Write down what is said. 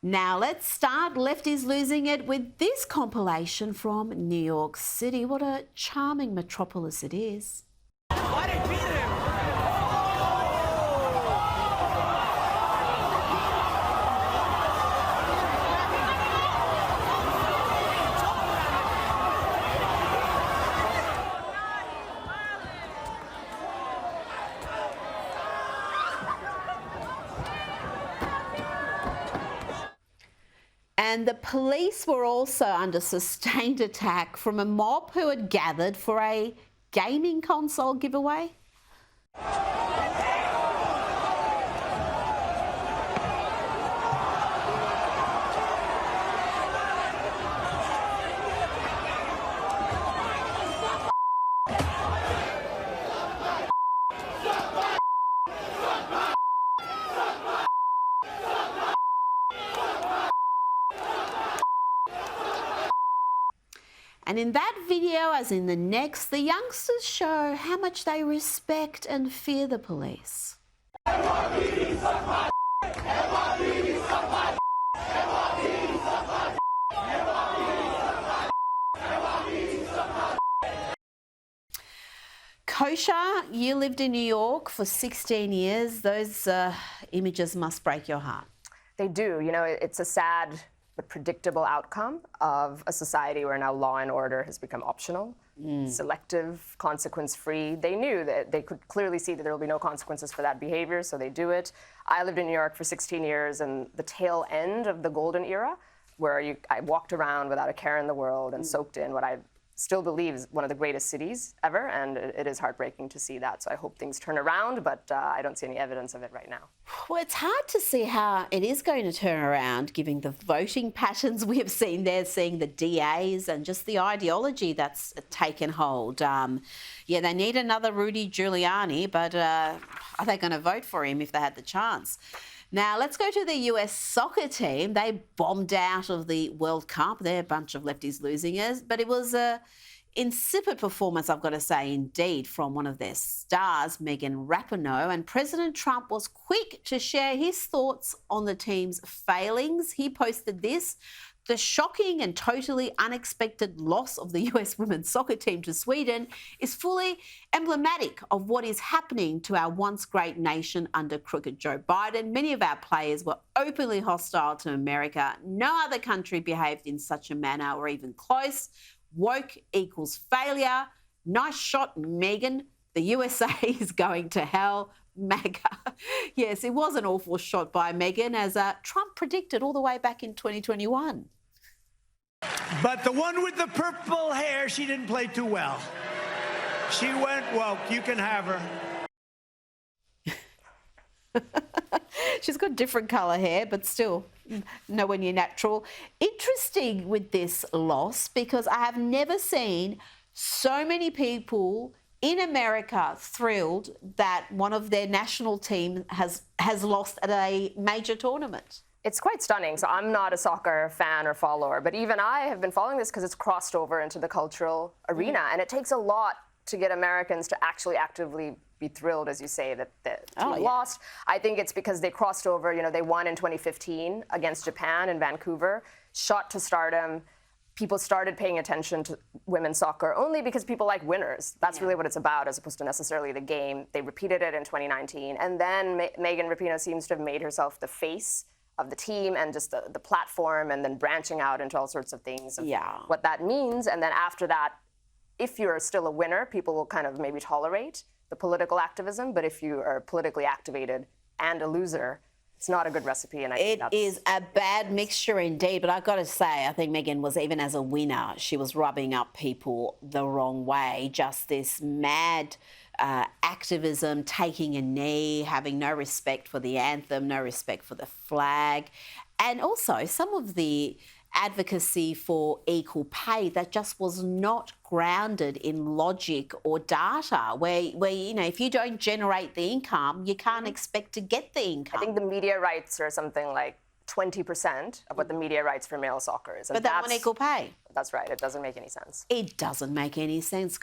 Now let's start Lefties Losing It with this compilation from New York City. What a charming metropolis it is. Why they beat him? And the police were also under sustained attack from a mob who had gathered for a gaming console giveaway. And in that video, as in the next, the youngsters show how much they respect and fear the police. Kosha, you lived in New York for 16 years. Those images must break your heart. They do. You know, it's a sad but predictable outcome of a society where now law and order has become optional, selective, consequence-free. They knew that they could clearly see that there will be no consequences for that behavior, so they do it. I lived in New York for 16 years, and the tail end of the golden era, where I walked around without a care in the world and soaked in what I still believe is one of the greatest cities ever, and it is heartbreaking to see that. So I hope things turn around, but I don't see any evidence of it right now. Well, it's hard to see how it is going to turn around, given the voting patterns we have seen there, seeing the DAs and just the ideology that's taken hold. Yeah, they need another Rudy Giuliani, but are they going to vote for him if they had the chance? Now, let's go to the US soccer team. They bombed out of the World Cup. They're a bunch of lefties losing it, but it was a insipid performance, I've got to say, indeed, from one of their stars, Megan Rapinoe. And President Trump was quick to share his thoughts on the team's failings. He posted this: the shocking and totally unexpected loss of the US women's soccer team to Sweden is fully emblematic of what is happening to our once great nation under crooked Joe Biden. Many of our players were openly hostile to America. No other country behaved in such a manner or even close. Woke equals failure. Nice shot, Megan. The USA is going to hell. MAGA. Yes, it was an awful shot by Megan, as Trump predicted all the way back in 2021. But the one with the purple hair, she didn't play too well. She went woke. You can have her. She's got different colour hair, but still nowhere near natural. Interesting with this loss, because I have never seen so many people in America thrilled that one of their national team has lost at a major tournament. It's quite stunning. So I'm not a soccer fan or follower, but even I have been following this because it's crossed over into the cultural arena, and it takes a lot to get Americans to actually actively be thrilled, as you say, that the team lost. I think it's because they crossed over. You know, they won in 2015 against Japan in Vancouver, shot to stardom. People started paying attention to women's soccer only because people like winners. That's really what it's about, as opposed to necessarily the game. They repeated it in 2019. And then Megan Rapinoe seems to have made herself the face of the team and just the platform, and then branching out into all sorts of things of what that means. And then after that, if you're still a winner, people will kind of maybe tolerate the political activism. But if you are politically activated and a loser, it's not a good recipe. And I think it is a bad mixture indeed. But I've got to say, I think Megan was, even as a winner, she was rubbing up people the wrong way. Just this mad activism, taking a knee, having no respect for the anthem, no respect for the flag, and also some of the advocacy for equal pay that just was not grounded in logic or data, where you know, if you don't generate the income, you can't expect to get the income. I think the media rights are something like 20% of what the media rights for male soccer is. But they want equal pay. That's right. It doesn't make any sense. It doesn't make any sense.